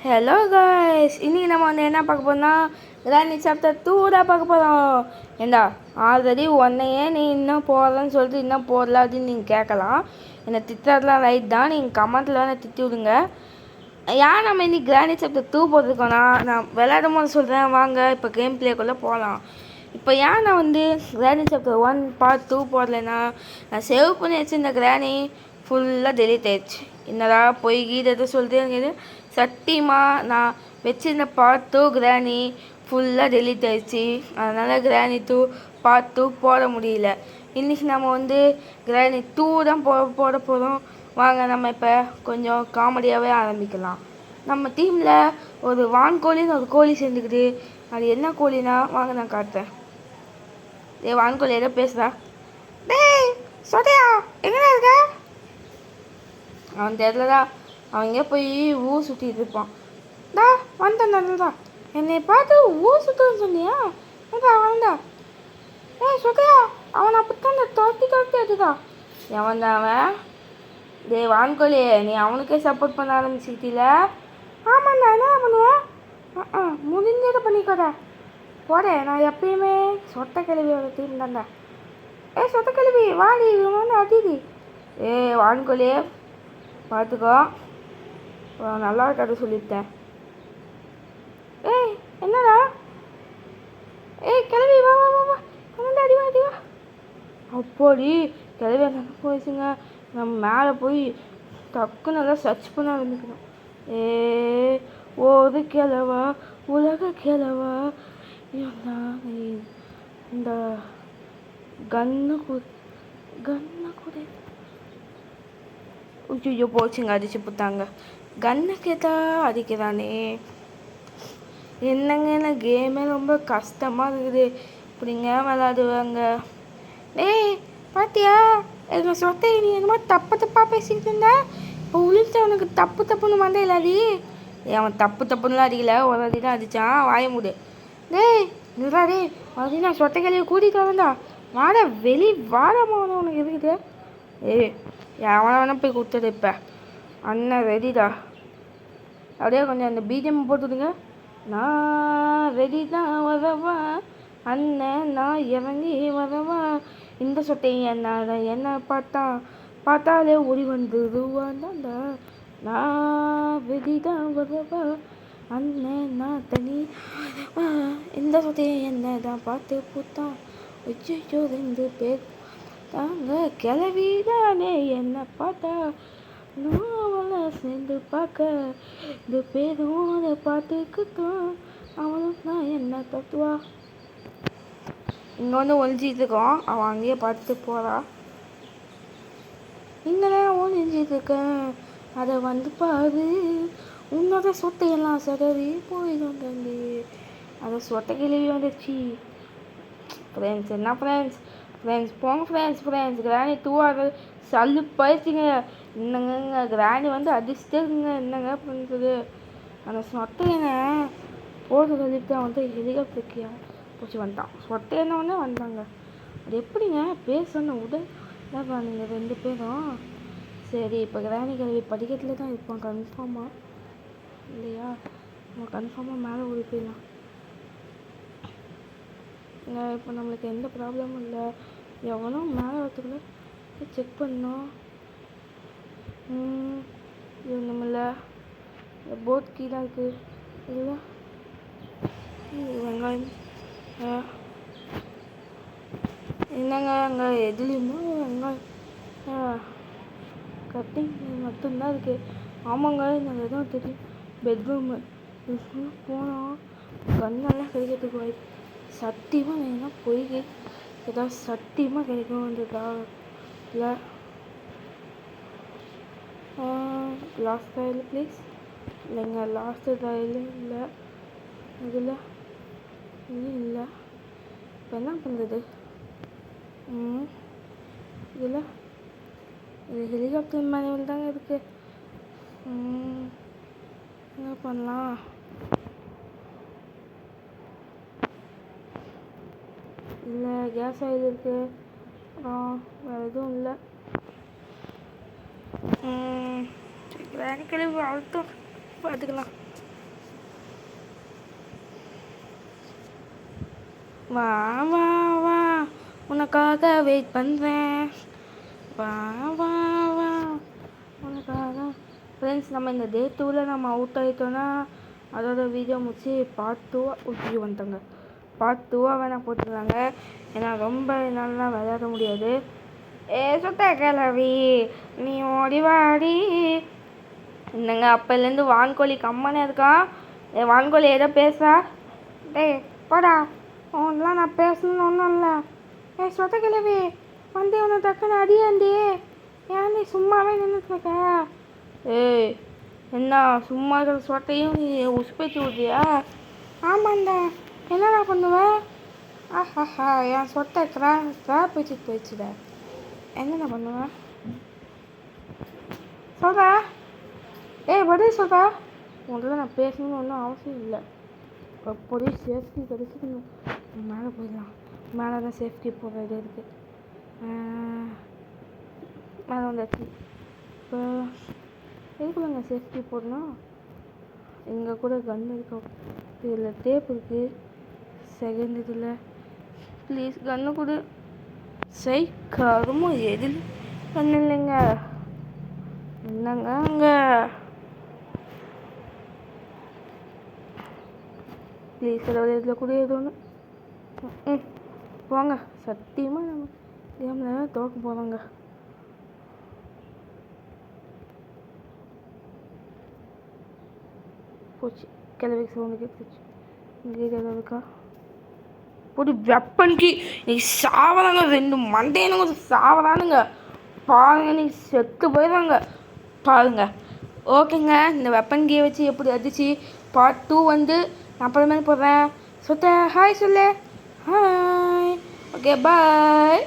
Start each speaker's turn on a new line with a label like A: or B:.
A: Hello guys, இன்றைக்கி நம்ம வந்து என்ன பார்க்க போகிறோம்னா கிராணி சாப்டர் 2 தான் பார்க்க போகிறோம். ஏண்டா ஆல்ரெடி ஒன்றையே நீ இன்னும் போடலன்னு சொல்லிட்டு இன்னும் போடல அப்படின்னு நீங்கள் கேட்கலாம். என்னை திட்டுறதுலாம் ரைட் தான், நீங்கள் கமெண்ட்டில் வேணால் திட்டி விடுங்க. ஏன் நம்ம இன்னைக்கு கிராணி சாப்டர் 2 போட்டிருக்கோன்னா, நான் விளையாடும் போது சொல்கிறேன் வாங்க இப்போ கேம் பிளேக்குள்ளே போகலாம். இப்போ ஏன் நான் வந்து கிராணி சாப்டர் 1 பார்ட் 2 போடலைன்னா, நான் சேவ் பண்ணி வச்சுருந்த கிராணி ஃபுல்லாக டெலீட் ஆயிடுச்சு. என்னடா போய் கீதை சொல்லிட்டு இருக்குது. சத்தியமாக நான் வச்சிருந்த பார்ட் 2 கிராணி ஃபுல்லாக டெலீட் ஆயிடுச்சு. அதனால் கிராணி 2 பார்ட் 2 போட முடியல. இன்றைக்கி நம்ம வந்து கிராணி 2 தான் போட போகிறோம். வாங்க நம்ம இப்போ கொஞ்சம் காமெடியாகவே ஆரம்பிக்கலாம். நம்ம டீமில் ஒரு வான்கோழின்னு ஒரு கோழி சேர்ந்துக்குது. அது என்ன கோழினா வாங்க நான் காட்டுறேன். வான்கோழி ஏதோ பேசுகிறா. டேய் சொடையா எங்கே இருக்க? அவன் தெரியலடா, அவங்க போய் ஊர் சுற்றிட்டு இருப்பான். டா வந்தான் நல்லதா, என்னை பார்த்து ஊர் சுற்றுன்னு சொன்னியா? அவன்டா சொடையா, அவன் அப்படித்தான் துரத்தி அதுதா. எவன் தான் அவன்? வான்கோழி, நீ அவனுக்கே சப்போர்ட் பண்ண ஆரம்பிச்சிட்டில? ஆமாண்டா, என்ன பண்ணுவேன்? முடிஞ்சதை பண்ணிக்கோடா போட. நான் எப்பயுமே சொட்ட கிழவியோட டீம் தான்டா. சொட்ட கிழவி வாடி இவன் அதிதி. வான்கோழி பார்த்துக்கோ, நல்லா இருக்காது சொல்லிட்டேன். என்னடா? கிளவி வா வா வா வா, அடி வா அடி வா. அப்போடி கிளவி என்ன போயிடுச்சுங்க. நம்ம மேலே போய் டக்குன்னு நல்லா சர்ச் பண்ண ஆரம்பிக்கணும். ஒரு கிழவா உலக கிழவா, இந்த கன்னு கூட ஐயோ போச்சுங்க, அடிச்சு போட்டாங்க. கன்னை கேட்டால் அடிக்கிறானே. என்னங்க என்ன கேமே ரொம்ப கஷ்டமாக இருக்குது. இப்படிங்க விளாடுவாங்க. பாத்தியா எங்கள் சொத்தை நீ என்னமோ தப்பாக பேசிக்கிட்டு இருந்தேன். இப்போ உளிச்ச அவனுக்கு தப்புன்னு மண்டையில் அடி. அவன் தப்புன்னுலாம் அடிக்கல, ஒரு அடி தான் அடித்தான். வாய மூடு. நிறாடே அது நான் சொத்தை கழிவு கூட்டிகிட்டு வரேன்டா. வாட வாடமா உனக்கு இருக்குது. எவனை வேணா போய் கொடுத்துடு. இப்போ அண்ணன் ரெடிடா. அப்படியே கொஞ்சம் அந்த பிஜிஎம் போட்டுடுங்க. நான் ரெடி தான் வரவா அண்ணன், நான் இறங்கி வரவா. இந்த சொட்டை என்ன பார்த்தாலே ஓடி வந்துடுவான்டா. நான் ரெடி தான் வரவா அண்ணன், நான் தனி இந்த சொட்டையை என்ன தான் பார்த்து பூத்தான். வச்சு 2 பேர் தாங்க கிளவிதானே என்ன பார்த்தா. அவளை சேர்ந்து பார்க்க இந்த பேரும் அதை பார்த்துக்கிட்டோம். அவளும் தான் என்ன தத்துவா. இங்கே வந்து ஒழிஞ்சிட்டு இருக்கோம். அவன் அங்கேயே பார்த்துட்டு போகிறா. இங்கே ஒழிஞ்சிட்டு இருக்கேன், அதை வந்து பாரு. உன்னோட சொட்டையெல்லாம் சதறி போயிடும் தம்பி. அதை சொட்டை கிளவி வந்துச்சு. ஃப்ரெண்ட்ஸ் என்ன ஃப்ரெண்ட்ஸ் போங்க ஃப்ரெண்ட்ஸ் கிராணி 2 ஆகுது. சல்லு போயிடுச்சுங்க. என்னங்க கிராணி வந்து அடிச்சுட்டே இருக்குங்க. என்னங்க பண்ணுறது? அந்த சொட்டையனை போட்டு சொல்லிட்டு அவன் வந்து ஹெலிகாப்டர்க்கியா பிடிச்சி வந்துட்டான். சொட்டையனை ஒன்று வந்தாங்க. அது எப்படிங்க பேசணும் உடல் நீங்கள் 2 பேரும். சரி இப்போ கிராணி கல்வி படிக்கட்டில் தான் இருப்பான் கன்ஃபார்மாக, இல்லையா? நம்ம கன்ஃபார்மாக மேலே ஓடி போயிடலாம். இப்போ நம்மளுக்கு எந்த ப்ராப்ளமும் இல்லை. எவனும் மேலே வரத்துக்குள்ள செக் பண்ணோம். இது நம்மள போட் கீழே இருக்குது இல்லை? வெங்காயம் என்னங்க அங்கே எதுலேயுமோ வெங்காயம் கட்டிங் மட்டும்தான் இருக்குது. ஆமாங்க நாங்கள் எதுவும் தெரியும். பெட்ரூமு போனோம். கண்ணெல்லாம் கிடைக்கிறதுக்கு வாய்ப்பு சத்தியமாக வேணும்னா போய் ஏதாவது சத்தியமாக கிடைக்கும். வந்ததா இல்லை லாஸ்ட் ட்ரையல் ப்ளீஸ். இல்லைங்க லாஸ்ட்டு ட்ரையல் இல்லை, இதில் இல்லை. இப்போ என்ன பண்ணுறது? இதில் இது ஹெலிகாப்டர் மேனுவல் தாங்க இருக்குது. என்ன பண்ணலாம்? இல்லை கேஸ் ஆயில் இருக்குது. அப்புறம் வேறு எதுவும் இல்லை. கிராணி கழிவு அழுத்தம் பார்த்துக்கலாம். வா வா வா உனக்காக வெயிட் பண்ணுறேன். வா வா வா உனக்காக. ஃப்ரெண்ட்ஸ், நம்ம இந்த டே 2ல் நம்ம அவுட் ஆகிட்டோன்னா அதோட வீடியோ முடிச்சு பார்ட் 2 ஊற்றி வந்துட்டாங்க. பார்ட் 2 வேணால் போட்டுருந்தாங்க. ஏன்னா ரொம்ப நல்லா விளையாட முடியாது. சுத்த கிளவி நீ ஓடிவாடி. என்னங்க அப்போலேருந்து வான்கோழி கம்மனே இருக்கான். வான்கோழி ஏதோ பேசா. டேய் போடா, உன்னெலாம் நான் பேசணும்னு ஒன்றும் இல்லை. சொத்த கிளவி வந்து உன்னை டக்குன்னு அடியாண்டி. ஏன் நீ சும்மாவே நின்றுட்டுருக்க? ஏய் என்ன சும்மா இருக்கிற சொட்டையும் நீ உசுப்பேத்தி விட்றியா? ஆமாண்டா, என்னடா பண்ணுவேன்? ஆஹாஹா, என் சொட்டை பேச்சு போயிடுச்சுட. என்னடா பண்ணுவேன் சொல்கிறா? பதில் சொல்கிறா? உங்கள்கிட்ட நான் பேசணும்னு ஒன்றும் அவசியம் இல்லை. அப்போதே சேஃப்டி கிடைச்சிக்கணும். மேலே போயிடலாம். மேலே தான் சேஃப்டி போடுறது இருக்குது. மேலே வந்தாச்சு. இப்போ எதுக்குள்ளங்க சேஃப்டி போடணும்? இங்கே கூட கன் இருக்கும். இதில் டேப் இருக்குது. செகண்ட் இதில் ப்ளீஸ் கன்று கொடு. கருமம் எதில் கன்று இல்லைங்க. என்னங்க அங்கே ப்ளீஸ் ஏதாவது இதில் கூட ஏதோ ஒன்று. போங்க, சத்தியமாக நம்ம கேமில் தோக்க போகிறாங்க. போச்சு, கிளவி சவுண்டு கேட்டுச்சு. இங்கே ஏதாவது இருக்கா? ஒரு வெப்பனுக்கு நீ சாவதாங்க. 2 மண்டையனுங்க சாவதானுங்க. பாருங்க, நீ செத்து போயிடுவாங்க பாருங்க. ஓகேங்க, இந்த வெப்பன் கீ வச்சு எப்படி அடிச்சு பார்ட் 2 வந்து நான் அப்புறமேல போடுறேன். ஹாய் சொல்லு. ஹாய். Okay bye.